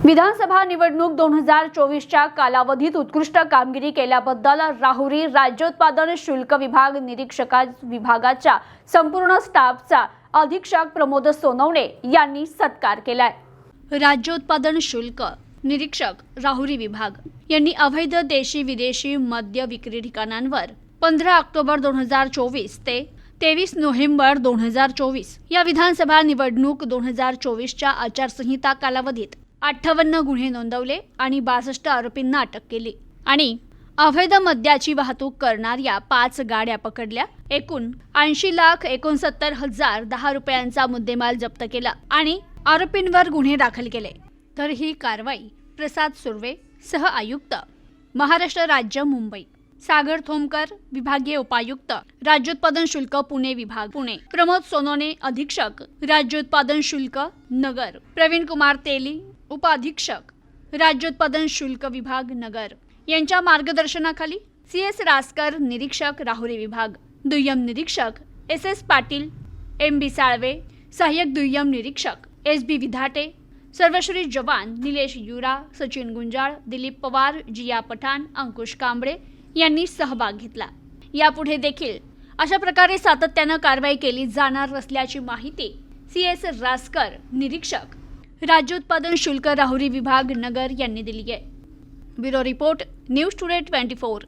विधानसभा निवडणूक 2024च्या कालावधीत उत्कृष्ट कामगिरी केल्याबद्दल राहुरी राज्य उत्पादन शुल्क विभाग निरीक्षक विभागाच्या संपूर्ण स्टाफचा अधीक्षक प्रमोद सोनवणे यांनी सत्कार केलाय। राज्य उत्पादन शुल्क निरीक्षक राहुरी विभाग यांनी अवैध देशी विदेशी मद्य विक्री ठिकाणांवर 15 ऑक्टोबर 2024 ते 23 नोव्हेंबर 2024 या विधानसभा निवडणूक 2024च्या आचारसंहिता कालावधीत 58 गुन्हे नोंदवले आणि 62 आरोपींना अटक केली आणि अवैध मद्याची वाहतूक करणाऱ्या 5 गाड्या पकडल्या। एकूण 80,69,010 रुपयांचा मुद्देमाल जप्त केला आणि आरोपींवर गुन्हे दाखल केले। तर ही कारवाई प्रसाद सुर्वे सह आयुक्त महाराष्ट्र राज्य मुंबई, सागर थोमकर विभागीय उपायुक्त राज्य उत्पादन शुल्क पुणे विभाग पुणे, प्रमोद सोनवणे अधीक्षक राज्य उत्पादन शुल्क नगर, प्रवीण कुमार तेली उपाधीक्षक राज्य उत्पादन शुल्क विभाग नगर यांच्या मार्गदर्शनाखाली CS रासकर निरीक्षक राहुरी विभाग, दुय्यम निरीक्षक SS पाटील, MB साळवे सहाय्यक दुय्यम निरीक्षक SB विधाटे, सर्वश्री जवान निलेश युरा, सचिन गुंजाळ, दिलीप पवार, जिया पठाण, अंकुश कांबळे यांनी सहभाग घेतला। यापुढे देखील अशा प्रकारे सातत्याने कारवाई केली जाणार असल्याची माहिती CS रासकर निरीक्षक राज्य उत्पादन शुल्क राहुरी विभाग नगर यांनी दिली आहे। Bureau report news today 24।